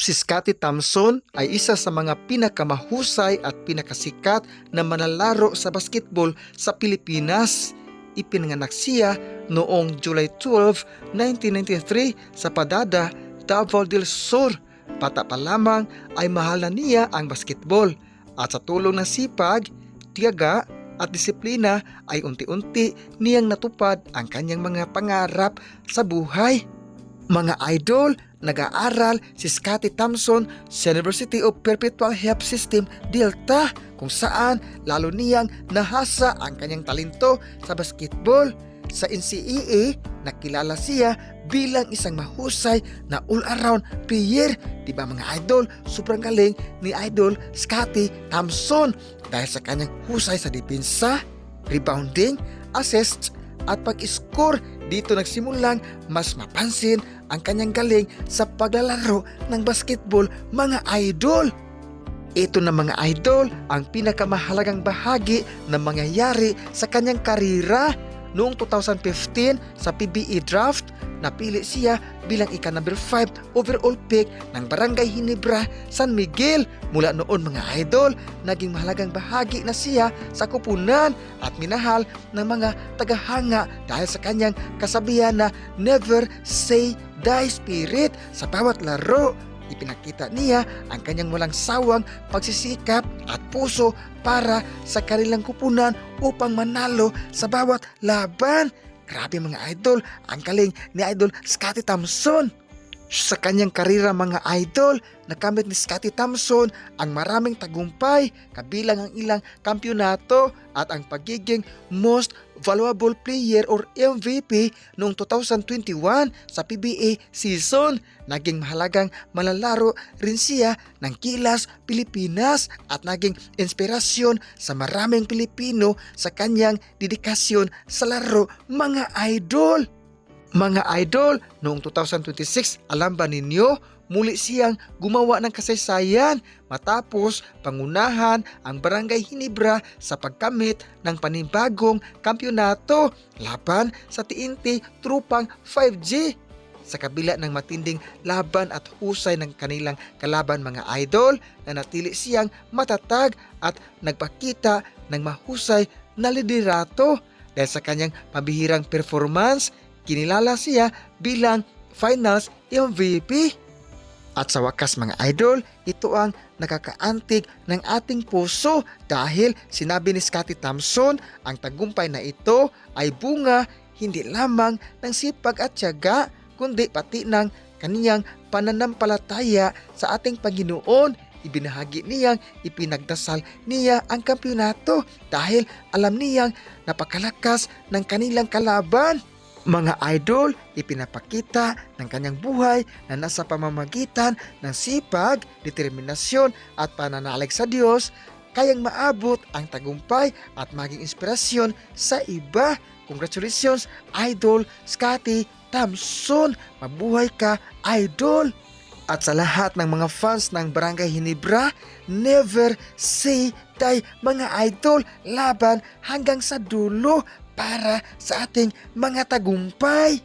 Si Scottie Thompson ay isa sa mga pinakamahusay at pinakasikat na manlalaro sa basketball sa Pilipinas. Ipinanganak siya noong July 12, 1993 sa Padada, Davao del Sur. Bata pa lamang ay mahal na niya ang basketball at sa tulong ng sipag, tiyaga at disiplina ay unti-unti niyang natupad ang kanyang mga pangarap sa buhay. Mga idol, nag-aaral si Scottie Thompson sa University of Perpetual Help System Delta kung saan lalo niyang nahasa ang kanyang talento sa basketball. Sa NCAA, nakilala siya bilang isang mahusay na all-around player. Diba mga idol, sobrang galing ni Idol Scottie Thompson dahil sa kanyang husay sa depensa, rebounding, assists at pag-score. Dito nagsimulang mas mapansin ang kanyang galing sa paglalaro ng basketball, mga idol. Ito na mga idol ang pinakamahalagang bahagi na mangyayari sa kanyang karera. Noong 2015 sa PBA draft, napili siya bilang ika-number 5 overall pick ng Barangay Ginebra, San Miguel. Mula noon mga idol, naging mahalagang bahagi na siya sa kupunan at minahal ng mga tagahanga dahil sa kanyang kasabihan na never say die spirit. Sa bawat laro, ipinakita niya ang kanyang walang sawang pagsisikap at puso para sa kanilang kupunan upang manalo sa bawat laban. Grabe mga idol, ang galing ni Idol Scottie Thompson. Sa kanyang karera mga idol, nakamit ni Scottie Thompson ang maraming tagumpay, kabilang ang ilang kampyonato at ang pagiging most valuable player or MVP noong 2021 sa PBA season. Naging mahalagang manlalaro rin siya ng Gilas Pilipinas at naging inspirasyon sa maraming Pilipino sa kanyang dedikasyon sa laro mga idol. Mga idol, noong 2026, alam ba ninyo, muli siyang gumawa ng kasaysayan matapos pangunahan ang Barangay Ginebra sa pagkamit ng panibagong kampyonato laban sa TNT Trupang 5G. Sa kabila ng matinding laban at husay ng kanilang kalaban mga idol, nanatili siyang matatag at nagpakita ng mahusay na liderato dahil sa kanyang mabihirang performance. Kinilala siya bilang Finals MVP. At sa wakas mga idol, ito ang nakakaantig ng ating puso dahil sinabi ni Scottie Thompson ang tagumpay na ito ay bunga hindi lamang ng sipag at tiyaga kundi pati ng kaniyang pananampalataya sa ating Panginoon. Ibinahagi niyang ipinagdasal niya ang kampyonato dahil alam niyang napakalakas ng kanilang kalaban. Mga idol, ipinapakita ng kanyang buhay na nasa pamamagitan ng sipag, determinasyon at pananalig sa Diyos, kayang maabot ang tagumpay at maging inspirasyon sa iba. Congratulations, Idol Scottie Thompson! Mabuhay ka, Idol! At sa lahat ng mga fans ng Barangay Ginebra, never say die mga idol, laban hanggang sa dulo para sa ating mga tagumpay.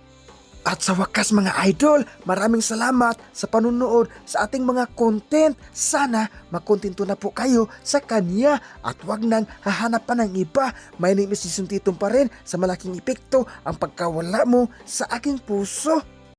At sa wakas mga idol, maraming salamat sa panunood sa ating mga content. Sana makontento na po kayo sa kanya at wag nang hahanap pa ng iba. My name is Jason Titong pa rin. Sa malaking epekto ang pagkawala mo sa aking puso.